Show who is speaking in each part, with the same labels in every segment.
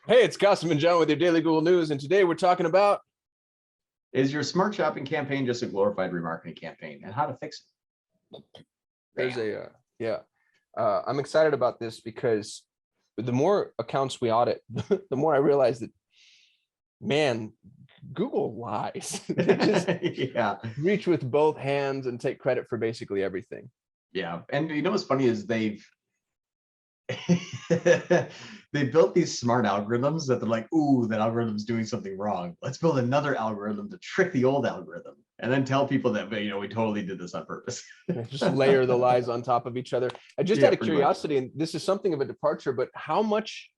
Speaker 1: Hey, it's Cosm and John with your daily Google News, and today we're talking about
Speaker 2: Is your smart shopping campaign just a glorified remarketing campaign, and how to fix it?
Speaker 1: there's
Speaker 2: Bam.
Speaker 1: I'm excited about this because the more accounts we audit, the more I realize that, man, Google lies. They just
Speaker 2: Yeah,
Speaker 1: reach with both hands and take credit for basically everything.
Speaker 2: yeah. And you know what's funny is they've they built these smart algorithms that they're like, ooh, that algorithm's doing something wrong. Let's build another algorithm to trick the old algorithm, and then tell people that we totally did this on purpose.
Speaker 1: Just layer the lies on top of each other. And just
Speaker 2: Yeah,
Speaker 1: out of
Speaker 2: pretty much.
Speaker 1: curiosity, and this is something of a departure, but how much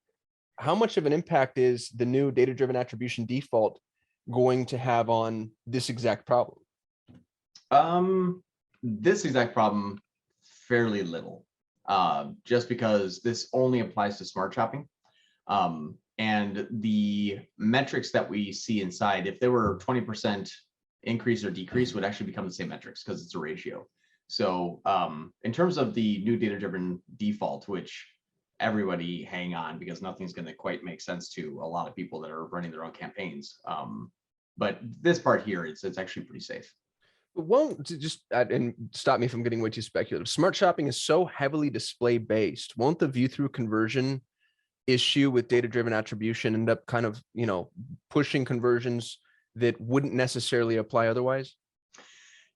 Speaker 1: of an impact is the new data-driven attribution default going to have on this exact problem?
Speaker 2: This exact problem, fairly little, just because this only applies to smart shopping. And the metrics that we see inside, if there were 20% increase or decrease, would actually become the same metrics because it's a ratio. So in terms of the new data-driven default, which everybody hang on because nothing's going to quite make sense to a lot of people that are running their own campaigns. But this part here, it's actually pretty safe.
Speaker 1: But won't just and stop me from getting way too speculative. Smart shopping is so heavily display based. Won't the view through conversion issue with data-driven attribution end up kind of, pushing conversions that wouldn't necessarily apply otherwise?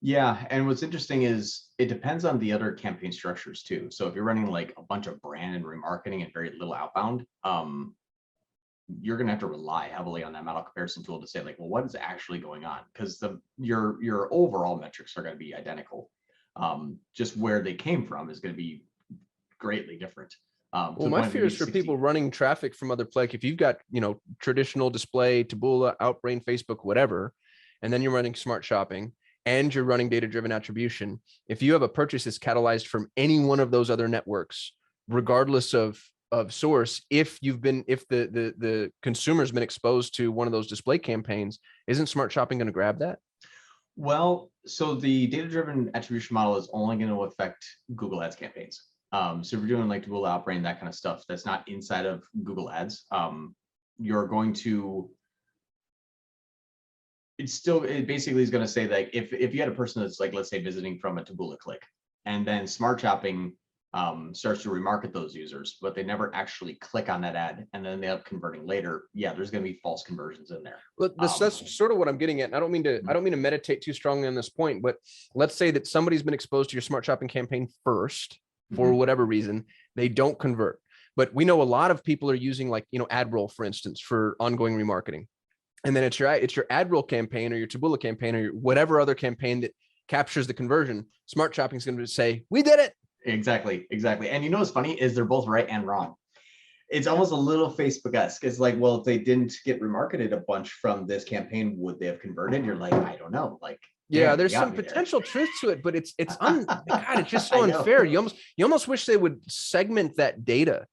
Speaker 2: Yeah, and what's interesting is it depends on the other campaign structures too. So if you're running like a bunch of brand and remarketing and very little outbound, you're going to have to rely heavily on that model comparison tool to say like, well, what is actually going on? Because your overall metrics are going to be identical. Just where they came from is going to be greatly different.
Speaker 1: Well, my fear is for people running traffic from other places. If you've got, traditional display, Taboola, Outbrain, Facebook, whatever, and then you're running smart shopping and you're running data-driven attribution, if you have a purchase that's catalyzed from any one of those other networks, regardless of source, if the consumer's been exposed to one of those display campaigns, isn't smart shopping going to grab that?
Speaker 2: Well, so the data-driven attribution model is only going to affect Google Ads campaigns. So if you're doing like Taboola, Outbrain, that kind of stuff that's not inside of Google Ads, you're going to, it basically is going to say that if you had a person that's like, let's say, visiting from a Taboola click, and then smart shopping starts to remarket those users, but they never actually click on that ad, and then they end up converting later. Yeah, there's going to be false conversions in there.
Speaker 1: But that's sort of what I'm getting at. And I don't mean to meditate too strongly on this point, but let's say that somebody's been exposed to your smart shopping campaign first for whatever reason, they don't convert. But we know a lot of people are using like, ad roll, for instance, for ongoing remarketing. And then it's your ad roll campaign or your Taboola campaign or your whatever other campaign that captures the conversion. Smart shopping is going to say, we did it.
Speaker 2: Exactly. And you know what's funny is they're both right and wrong. It's almost a little Facebook-esque. It's like, well, if they didn't get remarketed a bunch from this campaign, would they have converted? You're like, I don't know. Like,
Speaker 1: yeah, there's some potential truth to it, but it's God, it's just so unfair. You almost wish they would segment that data,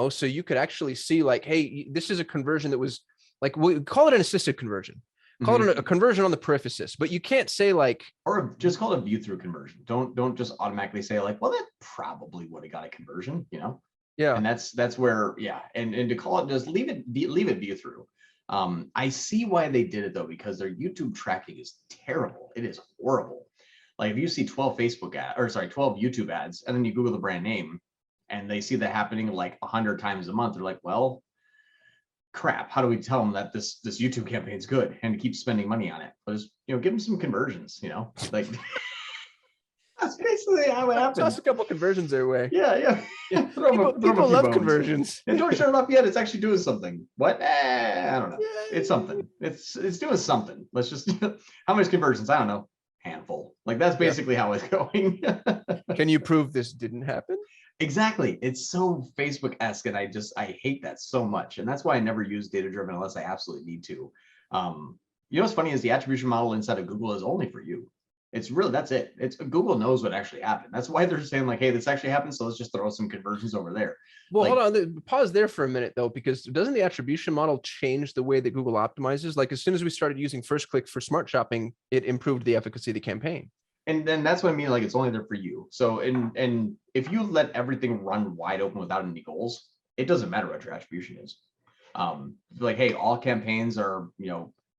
Speaker 1: so you could actually see like, hey, this is a conversion that was like, we call it an assisted conversion. Call it a conversion on the periphesis, but you can't say like,
Speaker 2: or just call it a view through conversion. Don't just automatically say like, well, that probably would have got a conversion, Yeah. And that's where, yeah. And to call it, just leave it view through. I see why they did it though, because their YouTube tracking is terrible. It is horrible. Like if you see 12 YouTube ads, and then you Google the brand name and they see that happening like 100 times a month, they're like, well, crap, how do we tell them that this YouTube campaign is good and to keep spending money on it? But just, give them some conversions, like that's basically how it happens.
Speaker 1: Toss a couple conversions their way.
Speaker 2: Yeah.
Speaker 1: People love conversions.
Speaker 2: And don't shut it off yet. It's actually doing something. What? I don't know. It's something. It's doing something. Let's just, how much conversions? I don't know. Handful. Like that's basically how it's going.
Speaker 1: Can you prove this didn't happen?
Speaker 2: Exactly. It's so Facebook-esque, and I hate that so much. And that's why I never use data-driven unless I absolutely need to. What's funny is the attribution model inside of Google is only for you. It's really, that's it. It's Google knows what actually happened. That's why they're saying like, hey, this actually happened, so let's just throw some conversions over there.
Speaker 1: Well, hold on, pause there for a minute though, because doesn't the attribution model change the way that Google optimizes? Like as soon as we started using first click for smart shopping, it improved the efficacy of the campaign.
Speaker 2: And then that's what I mean, like it's only there for you. So and if you let everything run wide open without any goals, it doesn't matter what your attribution is. Like, hey, all campaigns are,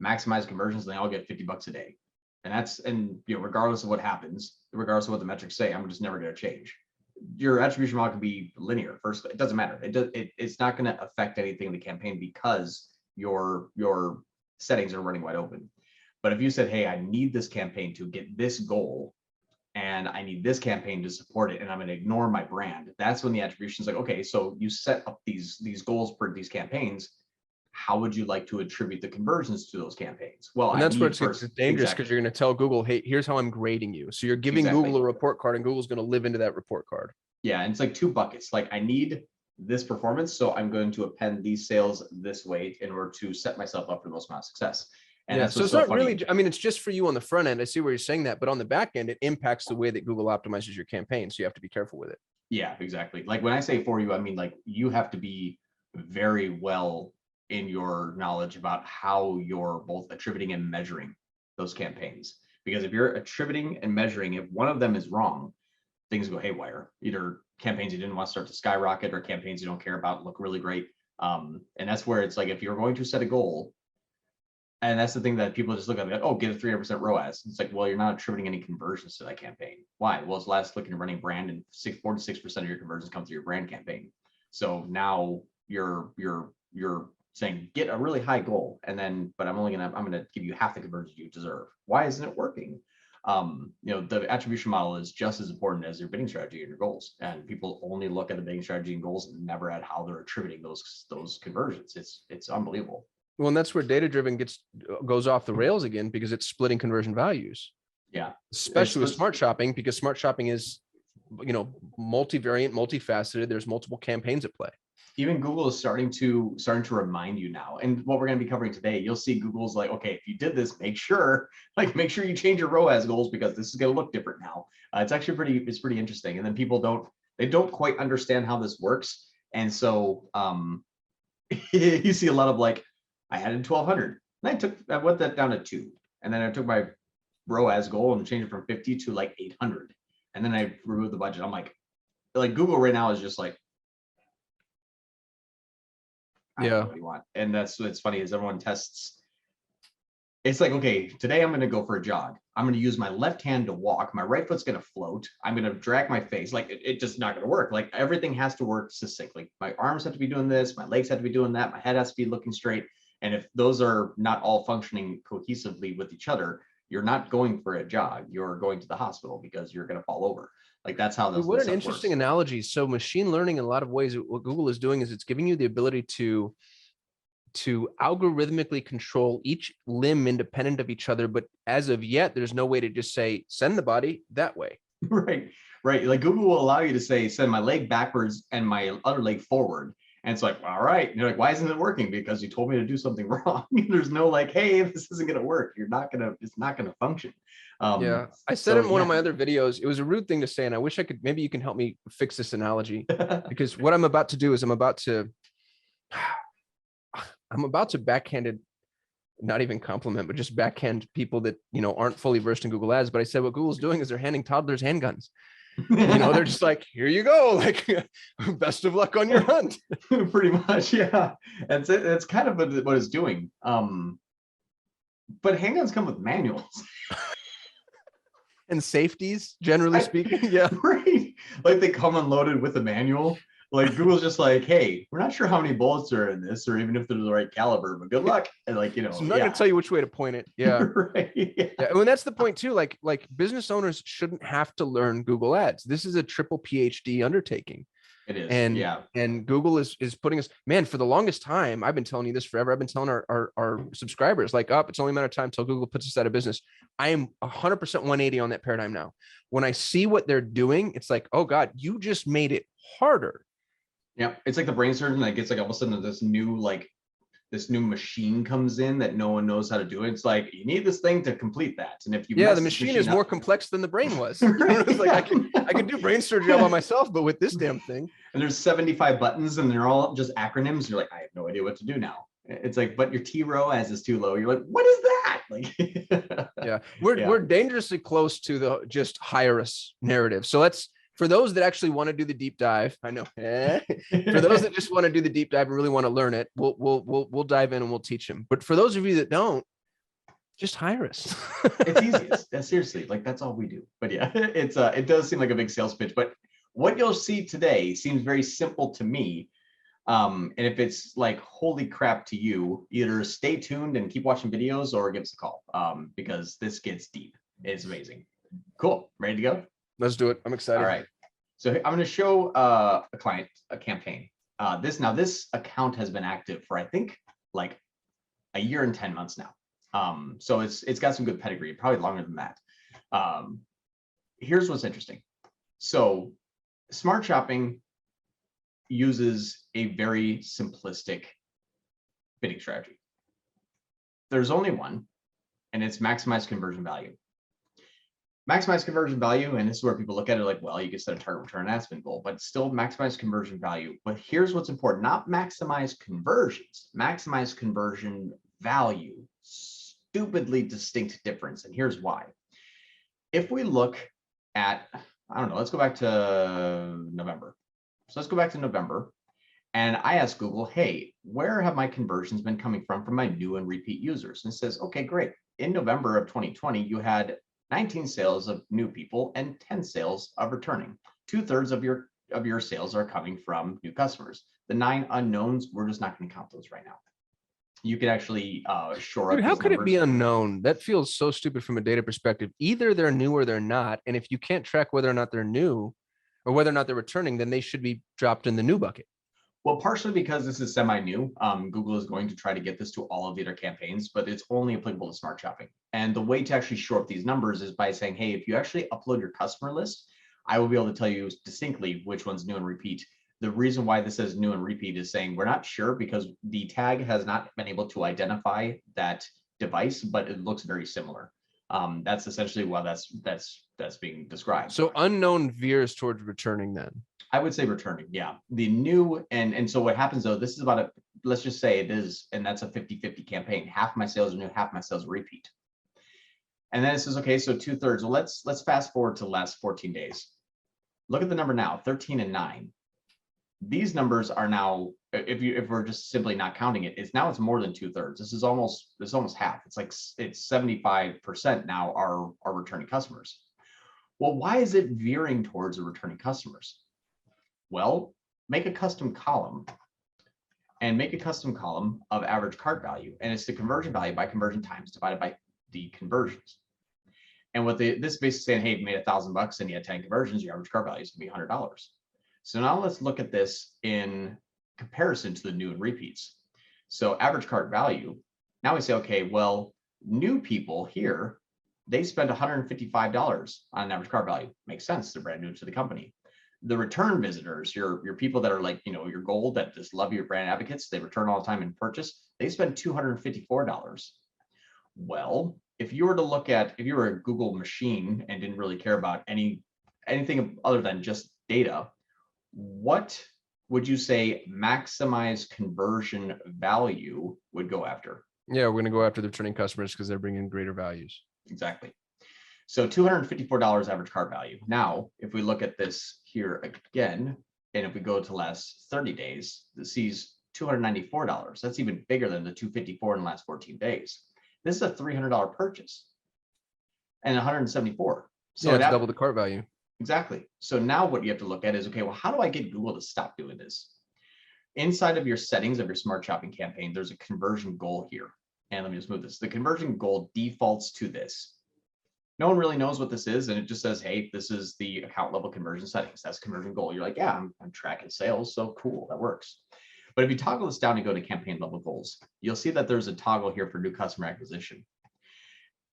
Speaker 2: maximize conversions, and they all get $50 a day. And regardless of what happens, regardless of what the metrics say, I'm just never going to change. Your attribution model can be linear. First, it doesn't matter. It's not going to affect anything in the campaign because your settings are running wide open. But if you said, hey, I need this campaign to get this goal, and I need this campaign to support it, and I'm going to ignore my brand, that's when the attribution is like, okay, so you set up these goals for these campaigns. How would you like to attribute the conversions to those campaigns? Well,
Speaker 1: and that's where it's dangerous, because you're going to tell Google, hey, here's how I'm grading you. So you're giving Google a report card, and Google's going to live into that report card.
Speaker 2: Yeah, and it's like 2 buckets. Like, I need this performance, so I'm going to append these sales this way in order to set myself up for the most amount of success. And
Speaker 1: yeah, so it's not really, I mean, it's just for you on the front end. I see where you're saying that, but on the back end, it impacts the way that Google optimizes your campaign. So you have to be careful with it.
Speaker 2: Yeah, exactly. Like, when I say for you, I mean, like, you have to be very well in your knowledge about how you're both attributing and measuring those campaigns. Because if you're attributing and measuring, if one of them is wrong, things go haywire. Either campaigns you didn't want to start to skyrocket, or campaigns you don't care about look really great. And that's where it's like, if you're going to set a goal, and that's the thing that people just look at, like, oh, get a 300% ROAS. It's like, well, you're not attributing any conversions to that campaign. Why? Well, it's last click and running brand, and 46% of your conversions come through your brand campaign. So now you're saying get a really high goal, and then, but I'm gonna give you half the conversions you deserve. Why isn't it working? The attribution model is just as important as your bidding strategy and your goals. And people only look at the bidding strategy and goals, and never at how they're attributing those conversions. It's unbelievable.
Speaker 1: Well, and that's where data-driven goes off the rails again, because it's splitting conversion values.
Speaker 2: Yeah.
Speaker 1: Especially with smart shopping, because smart shopping is, multivariant, multifaceted. There's multiple campaigns at play.
Speaker 2: Even Google is starting to remind you now. And what we're going to be covering today, you'll see Google's like, okay, if you did this, make sure you change your ROAS goals, because this is going to look different now. It's actually pretty interesting. And then people don't quite understand how this works. And so you see a lot of like, I added 1,200, and I went that down to 2. And then I took my ROAS goal and changed it from 50 to like 800. And then I removed the budget. I'm like Google right now is just like, I don't know what you want. And that's what's funny is everyone tests. It's like, okay, today I'm going to go for a jog. I'm going to use my left hand to walk. My right foot's going to float. I'm going to drag my face. Like, it's just not going to work. Like, everything has to work succinctly. My arms have to be doing this. My legs have to be doing that. My head has to be looking straight. And if those are not all functioning cohesively with each other, you're not going for a jog. You're going to the hospital, because you're going to fall over. Like, that's how
Speaker 1: what an interesting analogy. So machine learning, in a lot of ways, what Google is doing is it's giving you the ability to algorithmically control each limb independent of each other. But as of yet, there's no way to just say, send the body that way.
Speaker 2: Right. Like, Google will allow you to say, send my leg backwards and my other leg forward. And it's like, all right. And you're like, why isn't it working? Because you told me to do something wrong. There's no like, hey, this isn't going to work. It's not going to function.
Speaker 1: Yeah. I said in one of my other videos, it was a rude thing to say. And I wish maybe you can help me fix this analogy, because what I'm about to do is I'm about to backhanded, not even compliment, but just backhand people that, aren't fully versed in Google Ads. But I said, what Google's doing is they're handing toddlers handguns. They're just like, here you go, like, best of luck on your hunt.
Speaker 2: Pretty much. Yeah. That's kind of what it's doing. But handguns come with manuals.
Speaker 1: And safeties, generally speaking. Yeah.
Speaker 2: Right. Like, they come unloaded with a manual. Like, Google's just like, hey, we're not sure how many bullets are in this, or even if they're the right caliber, but good luck. And like,
Speaker 1: so I'm not going to tell you which way to point it. Yeah.
Speaker 2: Right. Yeah.
Speaker 1: And that's the point too. Like business owners shouldn't have to learn Google Ads. This is a triple PhD undertaking.
Speaker 2: It is.
Speaker 1: And Google is putting us, man, for the longest time, I've been telling you this forever. I've been telling our subscribers, like, it's only a matter of time till Google puts us out of business. I am 100% 180 on that paradigm now. When I see what they're doing, it's like, oh God, you just made it harder.
Speaker 2: Yeah. It's like the brain surgeon that gets like all of a sudden this new machine comes in that no one knows how to do it. It's like, you need this thing to complete that. And if you
Speaker 1: the machine is more complex than the brain was. Right? It's like, I can do brain surgery all by myself, but with this damn thing.
Speaker 2: And there's 75 buttons and they're all just acronyms. You're like, I have no idea what to do now. It's like, but your ROAS is too low. You're like, what is that? Like,
Speaker 1: yeah, we're dangerously close to the just hire us narrative. So let's For those that actually want to do the deep dive, I know. For those that just want to do the deep dive and really want to learn it, we'll dive in and we'll teach them. But for those of you that don't, just hire us.
Speaker 2: It's easy. Seriously, like that's all we do. But yeah, it does seem like a big sales pitch. But what you'll see today seems very simple to me. And if it's like holy crap to you, either stay tuned and keep watching videos or give us a call, because this gets deep. It's amazing. Cool. Ready to go?
Speaker 1: Let's do it. I'm excited.
Speaker 2: All right. So I'm going to show a client a campaign. This account has been active for I think like a year and 10 months now. So it's got some good pedigree, probably longer than that. Here's what's interesting. So smart shopping uses a very simplistic bidding strategy. There's only one, and it's maximize conversion value. Maximize conversion value, and this is where people look at it like, well, you can set a target return on ad spend goal, but still maximize conversion value. But here's what's important, not maximize conversions, maximize conversion value. Stupidly distinct difference, and here's why. If we look at, I don't know, let's go back to November. So let's go back to November, and I asked Google, hey, where have my conversions been coming from my new and repeat users? And it says, okay, great. In November of 2020, you had 19 sales of new people and 10 sales of returning. 2/3 of your sales are coming from new customers. The 9 unknowns, we're just not going to count those right now. You could actually shore up.
Speaker 1: Dude, how could it be unknown? That feels so stupid from a data perspective. Either they're new or they're not. And if you can't track whether or not they're new or whether or not they're returning, then they should be dropped in the new bucket.
Speaker 2: Well, partially because this is semi-new. Google is going to try to get this to all of their campaigns, but it's only applicable to smart shopping. And the way to actually shore up these numbers is by saying, hey, if you actually upload your customer list, I will be able to tell you distinctly which one's new and repeat. The reason why this says new and repeat is saying we're not sure because the tag has not been able to identify that device, but it looks very similar. That's essentially why that's being described.
Speaker 1: So unknown veers towards returning then.
Speaker 2: I would say returning, yeah. The new, and so what happens though, this is about let's just say it is, and that's a 50-50 campaign. Half my sales are new, half my sales are repeat. And then it says, okay, so 2/3. Well, let's fast forward to the last 14 days. Look at the number now, 13 and 9. These numbers are now, if we're just simply not counting it, it's more than 2/3. This is almost half. It's 75% now are returning customers. Well, why is it veering towards the returning customers? Well, make a custom column of average cart value, and it's the conversion value by conversion times divided by the conversions. And what this is basically saying, hey, you made $1,000 and you had 10 conversions, your average cart value is going to be $100. So now let's look at this in comparison to the new and repeats. So average cart value, now we say, okay, well, new people here, they spend $155 on an average cart value. Makes sense, they're brand new to the company. The return visitors, your people that are like, your gold, that just love your brand advocates, they return all the time and purchase, they spend $254. Well, if you were a Google machine and didn't really care about anything other than just data, what would you say maximize conversion value would go after?
Speaker 1: Yeah, we're going to go after the returning customers because they're bringing greater values.
Speaker 2: Exactly. So $254 average cart value. Now, if we look at this here again, and if we go to last 30 days, this sees $294. That's even bigger than the $254 in the last 14 days. This is a $300 purchase and $174. So
Speaker 1: yeah, it's double the cart value.
Speaker 2: Exactly. So now what you have to look at is, okay, well, how do I get Google to stop doing this? Inside of your settings of your smart shopping campaign, there's a conversion goal here. And let me just move this. The conversion goal defaults to this. No one really knows what this is. And it just says, hey, this is the account level conversion settings. That's conversion goal. You're like, yeah, I'm tracking sales. So cool, that works. But if you toggle this down and go to campaign level goals, you'll see that there's a toggle here for new customer acquisition.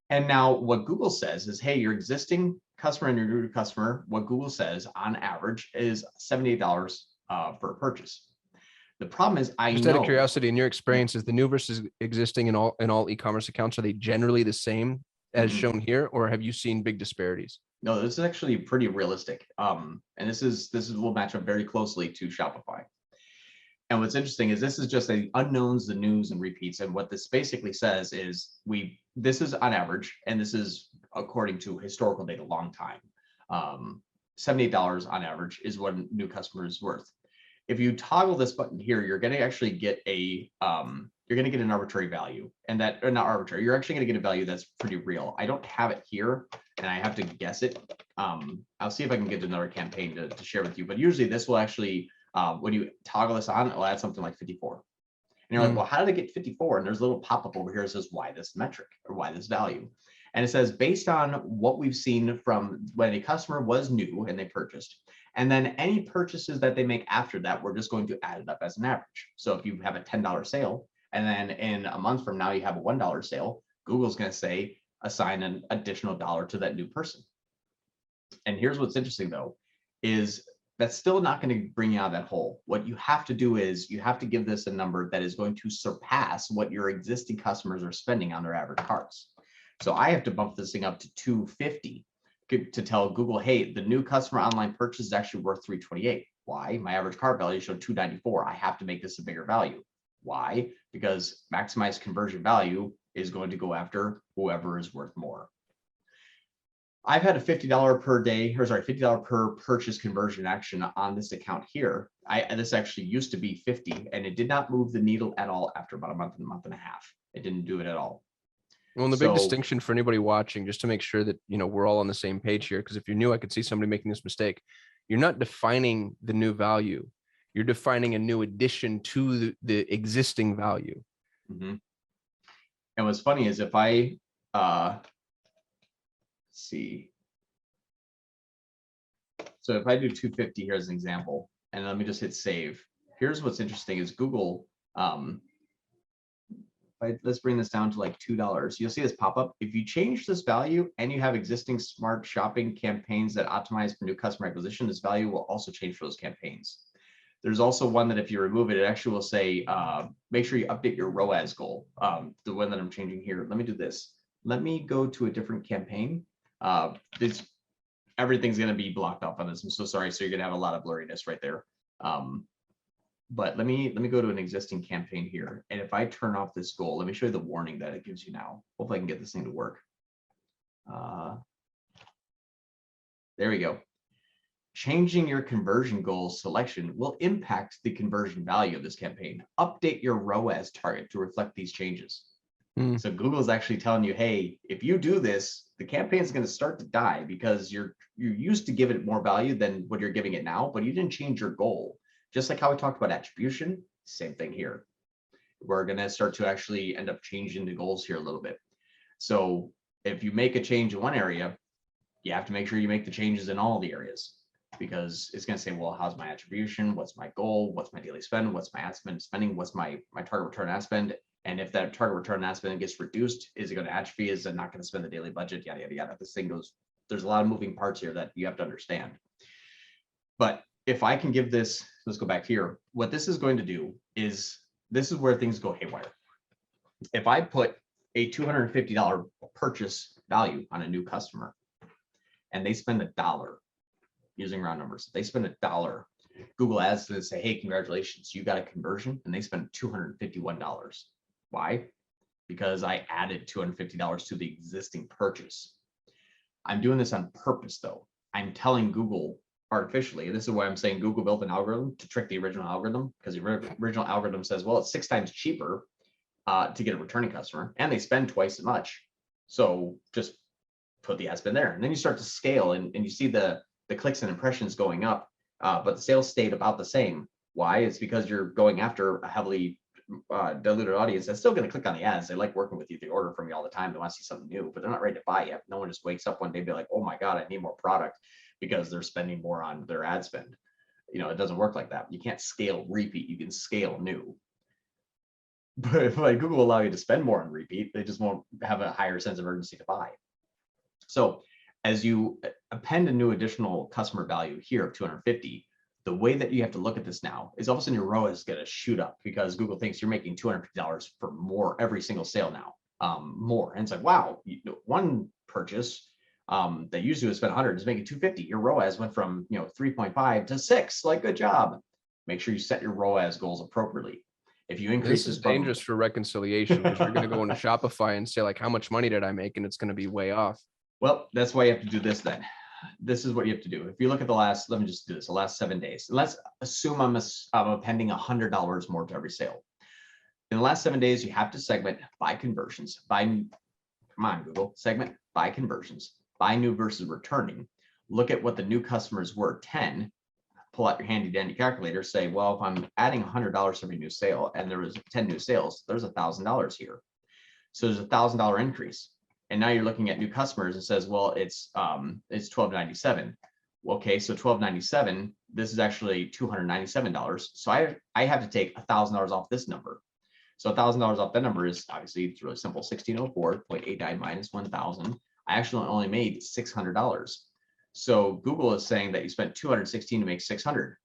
Speaker 2: And now what Google says is, hey, your existing customer and your new customer, what Google says on average is $78 for a purchase. The problem is,
Speaker 1: just out of curiosity, in your experience, is the new versus existing in all e-commerce accounts, are they generally the same as shown here, or have you seen big disparities?
Speaker 2: No, this is actually pretty realistic. And this will match up very closely to Shopify. And what's interesting is this is just the unknowns, the news, and repeats. And what this basically says is this is on average, and this is according to historical data, long time. $78 on average is what a new customer is worth. If you toggle this button here, you're going to actually get a you're going to get an arbitrary value, and that, or not arbitrary, you're actually going to get a value that's pretty real. I don't have it here, and I have to guess it. I'll see if I can get another campaign to share with you, but usually this will actually, when you toggle this on, it'll add something like 54. And you're like, well, how did I get 54? And there's a little pop-up over here that says, why this metric, or why this value? And it says, based on what we've seen from when a customer was new and they purchased, and then any purchases that they make after that, we're just going to add it up as an average. So if you have a $10 sale, and then in a month from now, you have a $1 sale, Google's going to say, assign an additional dollar to that new person. And here's what's interesting though, is that's still not going to bring you out of that hole. What you have to do is you have to give this a number that is going to surpass what your existing customers are spending on their average carts. So I have to bump this thing up to 250 to tell Google, hey, the new customer online purchase is actually worth 328. Why? My average cart value showed 294. I have to make this a bigger value. Why? Because maximized conversion value is going to go after whoever is worth more. I've had a $50 per day, or sorry, $50 per purchase conversion action on this account here. This actually used to be 50, and it did not move the needle at all after about a month and a half. It didn't do it at all.
Speaker 1: Well, and the big distinction for anybody watching, just to make sure that, you know, we're all on the same page here, because if you're new, I could see somebody making this mistake. You're not defining the new value. You're defining a new addition to the existing value.
Speaker 2: Mm-hmm. And what's funny is if I see, so if I do 250 here as an example, and let me just hit save. Here's what's interesting is Google, let's bring this down to like $2. You'll see this pop up. If you change this value and you have existing smart shopping campaigns that optimize for new customer acquisition, this value will also change for those campaigns. There's also one that if you remove it, it actually will say, make sure you update your ROAS goal. The one that I'm changing here. Let me do this. Let me go to a different campaign. Everything's going to be blocked off on this. I'm so sorry. So you're going to have a lot of blurriness right there. But let me go to an existing campaign here. And if I turn off this goal, let me show you the warning that it gives you now. Hopefully I can get this thing to work. There we go. Changing your conversion goal selection will impact the conversion value of this campaign. Update your ROAS target to reflect these changes. So Google is actually telling you, hey, if you do this, the campaign is going to start to die because you used to give it more value than what you're giving it now, but you didn't change your goal. Just like how we talked about attribution, same thing here. We're going to start to actually end up changing the goals here a little bit. So if you make a change in one area, you have to make sure you make the changes in all the areas, because it's going to say, well, how's my attribution? What's my goal? What's my daily spend? What's my ad spending? What's my target return ad spend? And if that target return ad spend gets reduced, is it going to atrophy? Is it not going to spend the daily budget? Yada, yada, yada. This thing goes, there's a lot of moving parts here that you have to understand. But if I can give this, let's go back here. What this is going to do is, this is where things go haywire. If I put a $250 purchase value on a new customer and they spend $1, using round numbers, they spend $1, Google Ads to say, hey, congratulations, you got a conversion, and they spend $251. Why? Because I added $250 to the existing purchase. I'm doing this on purpose though. I'm telling Google artificially, this is why I'm saying Google built an algorithm to trick the original algorithm, because the original algorithm says, well, it's 6 times cheaper to get a returning customer, and they spend twice as much. So just put the ad spend there. And then you start to scale, and you see the clicks and impressions going up, but the sales stayed about the same. Why? It's because you're going after a heavily diluted audience that's still going to click on the ads. They like working with you. They order from you all the time. They want to see something new, but they're not ready to buy yet. No one just wakes up one day and be like, oh my God, I need more product, because they're spending more on their ad spend. You know, it doesn't work like that. You can't scale repeat. You can scale new. But if like Google will allow you to spend more on repeat, they just won't have a higher sense of urgency to buy. So as you append a new additional customer value here of 250, the way that you have to look at this now is all of a sudden your ROAS is going to shoot up, because Google thinks you're making $250 for more every single sale now, more. And it's like, wow, one purchase that usually would spend 100 is making 250. Your ROAS went from 3.5 to 6. Like, good job. Make sure you set your ROAS goals appropriately. If you increase
Speaker 1: this is dangerous for reconciliation, because you're going to go into Shopify and say, like, how much money did I make? And it's going to be way off.
Speaker 2: Well, that's why you have to do this then. this is what you have to do. If you look at the last, let me just do this, the last 7 days. Let's assume I'm appending $100 more to every sale. In the last 7 days, you have to segment by conversions, come on, Google, segment by conversions, by new versus returning. Look at what the new customers were, 10. Pull out your handy dandy calculator, say, well, if I'm adding $100 every new sale and there was 10 new sales, there's $1,000 here. So there's $1,000 increase. And now you're looking at new customers and says, well, it's $1,297. Okay, so $1,297, this is actually $297. So I have to take $1,000 off this number. So $1,000 off that number is obviously, it's really simple, 1604.89 minus 1,000. I actually only made $600. So Google is saying that you spent 216 to make 600.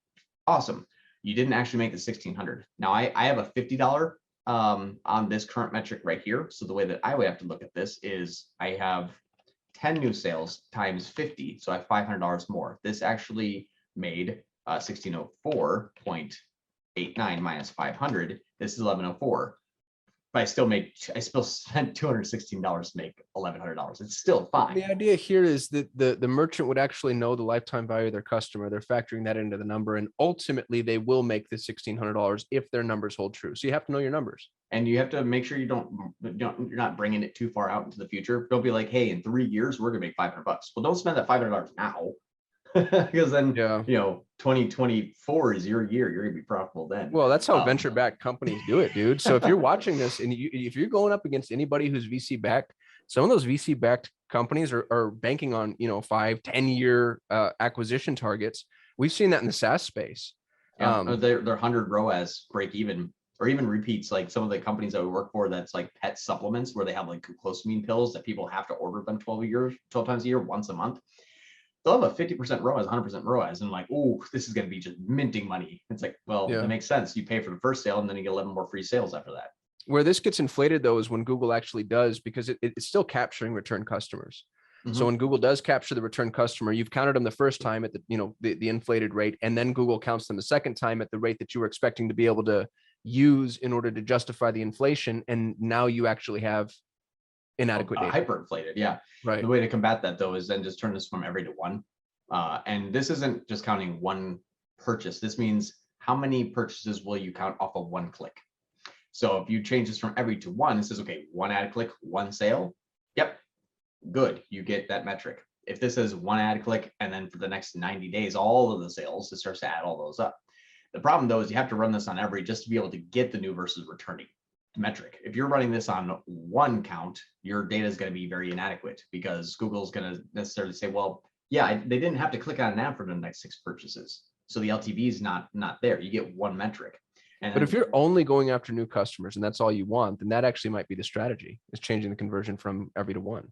Speaker 2: Awesome. You didn't actually make the 1,600. Now I have a $50 on this current metric right here. So the way that I would have to look at this is I have 10 new sales times 50. So I have $500 more. This actually made 1604.89 minus 500. This is 1104. But I still spent $216 to make $1,100. It's still fine.
Speaker 1: The idea here is that the merchant would actually know the lifetime value of their customer. They're factoring that into the number, and ultimately they will make the $1,600 if their numbers hold true. So you have to know your numbers,
Speaker 2: and you have to make sure you're not bringing it too far out into the future. Don't be like, hey, in 3 years we're gonna make $500. Well, don't spend that $500 now. Because then, 2024 is your year. You're gonna be profitable then.
Speaker 1: Well, that's how venture-backed companies do it, dude. So if you're watching this and if you're going up against anybody who's VC-backed, some of those VC-backed companies are banking on 5-10 year acquisition targets. We've seen that in the SaaS space.
Speaker 2: They're 100 ROAS break even, or even repeats. Like some of the companies that we work for, that's like pet supplements where they have like glucosamine pills that people have to order them 12 times a year, once a month. They'll have a 50% ROAS, 100% ROAS, and like, oh, this is going to be just minting money. It's like, well, that makes sense. You pay for the first sale, and then you get 11 more free sales after that.
Speaker 1: Where this gets inflated, though, is when Google actually does, because it's still capturing return customers. Mm-hmm. So when Google does capture the return customer, you've counted them the first time at the inflated rate, and then Google counts them the second time at the rate that you were expecting to be able to use in order to justify the inflation, and now you actually have inadequate data.
Speaker 2: Hyperinflated, yeah. Right. The way to combat that, though, is then just turn this from every to one. And this isn't just counting one purchase. This means how many purchases will you count off of one click? So if you change this from every to one, it says, okay, one ad click, one sale. Yep, good. You get that metric. If this is one ad click, and then for the next 90 days, all of the sales, it starts to add all those up. The problem, though, is you have to run this on every just to be able to get the new versus returning metric. If you're running this on one count, your data is going to be very inadequate, because Google's going to necessarily say, well, yeah, they didn't have to click on an ad for the next 6 purchases. So the LTV is not there. You get one metric.
Speaker 1: But if you're only going after new customers and that's all you want, then that actually might be the strategy, is changing the conversion from every to one.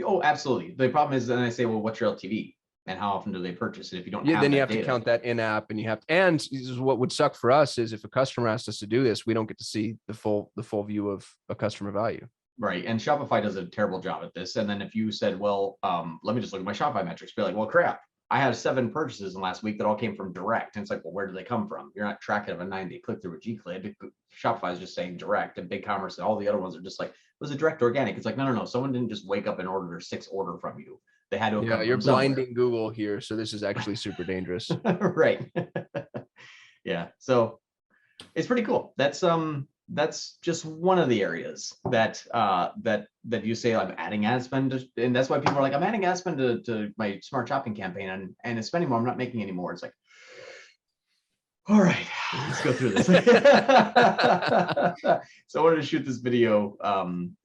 Speaker 2: Oh, absolutely. The problem is then I say, well, what's your LTV? And how often do they purchase it? If you don't
Speaker 1: then you have to count that in app, and and this is what would suck for us is if a customer asks us to do this, we don't get to see the full view of a customer value.
Speaker 2: Right. And Shopify does a terrible job at this. And then if you said, well, let me just look at my Shopify metrics, be like, well, crap, I had 7 purchases in last week that all came from direct. And it's like, well, where do they come from? You're not tracking of a 9-day click through a Gclid. Shopify is just saying direct, and BigCommerce and all the other ones are just like, was it direct organic? It's like, no. Someone didn't just wake up and order their 6th order from you. They had to.
Speaker 1: Yeah, you're blinding Google here. So this is actually super dangerous.
Speaker 2: Right. Yeah. So it's pretty cool. That's just one of the areas that you say I'm adding ad spend, and that's why people are like, I'm adding ad spend to my smart shopping campaign, and it's spending more. I'm not making any more. It's like, all right, let's go through this. So I wanted to shoot this video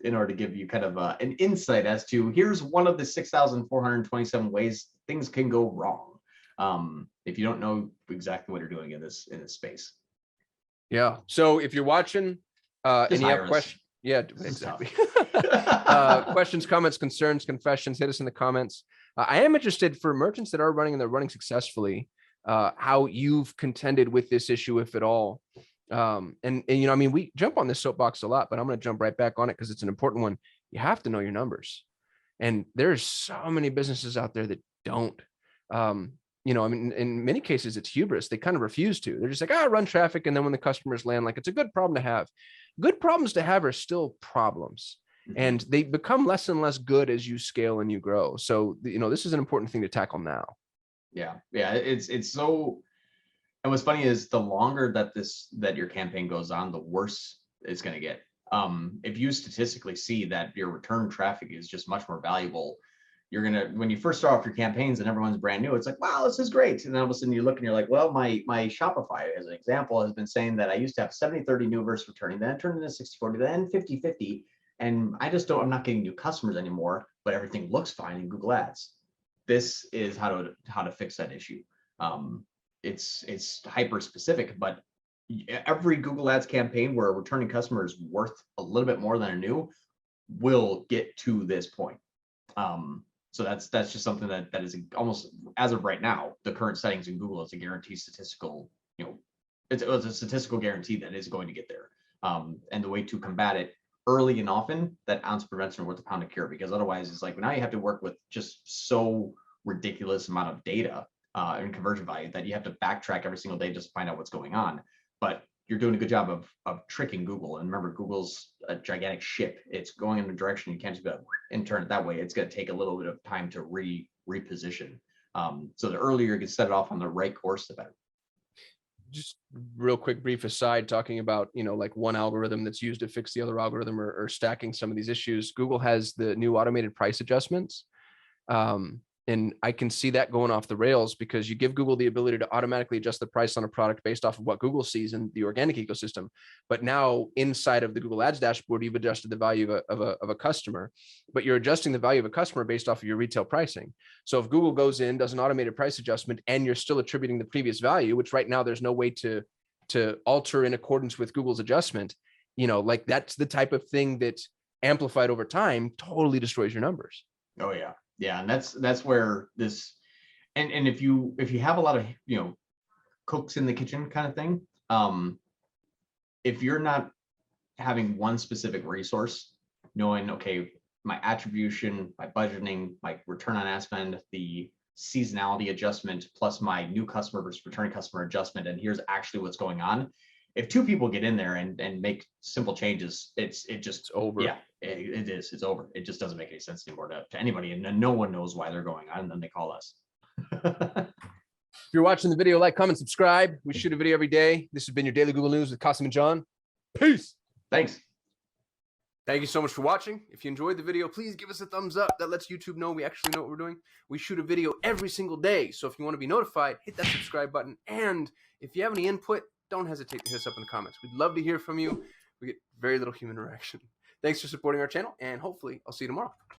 Speaker 2: in order to give you kind of an insight as to here's one of the 6,427 ways things can go wrong if you don't know exactly what you're doing in this space.
Speaker 1: Yeah. So if you're watching and you have questions, exactly. Questions, comments, concerns, confessions, hit us in the comments. I am interested for merchants that are running and they're running successfully, how you've contended with this issue, if at all. And we jump on this soapbox a lot, but I'm going to jump right back on it because it's an important one. You have to know your numbers. And there's so many businesses out there that don't. In many cases, it's hubris. They kind of refuse to. They're just like, run traffic. And then when the customers land, like, it's a good problem to have. Good problems to have are still problems. and they become less and less good as you scale and you grow. So, this is an important thing to tackle now.
Speaker 2: Yeah. It's so, and what's funny is the longer that your campaign goes on, the worse it's going to get. If you statistically see that your return traffic is just much more valuable, when you first start off your campaigns and everyone's brand new, it's like, wow, this is great. And then all of a sudden you look and you're like, well, my Shopify, as an example, has been saying that I used to have 70-30 new versus returning, then it turned into 60-40, then 50-50. And I'm not getting new customers anymore, but everything looks fine in Google Ads. This is how to fix that issue. It's hyper specific, but every Google Ads campaign where a returning customer is worth a little bit more than a new will get to this point. So that's just something that is almost, as of right now, the current settings in Google is a guaranteed statistical, it's a statistical guarantee that is going to get there. And the way to combat it early and often, that ounce of prevention worth a pound of cure, because otherwise it's like now you have to work with just so ridiculous amount of data and conversion value that you have to backtrack every single day just to find out what's going on. But you're doing a good job of tricking Google. And remember, Google's a gigantic ship. It's going in a direction you can't just go and turn it that way. It's going to take a little bit of time to reposition. So the earlier you can set it off on the right course, the better.
Speaker 1: Just real quick, brief aside, talking about, like one algorithm that's used to fix the other algorithm or stacking some of these issues. Google has the new automated price adjustments. And I can see that going off the rails because you give Google the ability to automatically adjust the price on a product based off of what Google sees in the organic ecosystem. But now inside of the Google Ads dashboard, you've adjusted the value of a customer, but you're adjusting the value of a customer based off of your retail pricing. So if Google goes in, does an automated price adjustment, and you're still attributing the previous value, which right now there's no way to alter in accordance with Google's adjustment, like that's the type of thing that amplified over time totally destroys your numbers.
Speaker 2: Oh yeah. Yeah, and that's where this, and if you have a lot of cooks in the kitchen kind of thing, if you're not having one specific resource, knowing okay, my attribution, my budgeting, my return on ad spend, the seasonality adjustment, plus my new customer versus returning customer adjustment, and here's actually what's going on. If two people get in there and make simple changes, it's over. Yeah, it is. It's over. It just doesn't make any sense anymore to anybody, and no one knows why they're going on, and then they call us.
Speaker 1: If you're watching the video, like, comment, subscribe. We shoot a video every day. This has been your Daily Google News with Kasim and John. Peace.
Speaker 2: Thanks.
Speaker 1: Thank you so much for watching. If you enjoyed the video, please give us a thumbs up. That lets YouTube know we actually know what we're doing. We shoot a video every single day, so if you want to be notified, hit that subscribe button. And if you have any input, don't hesitate to hit us up in the comments. We'd love to hear from you. We get very little human interaction. Thanks for supporting our channel, and hopefully I'll see you tomorrow.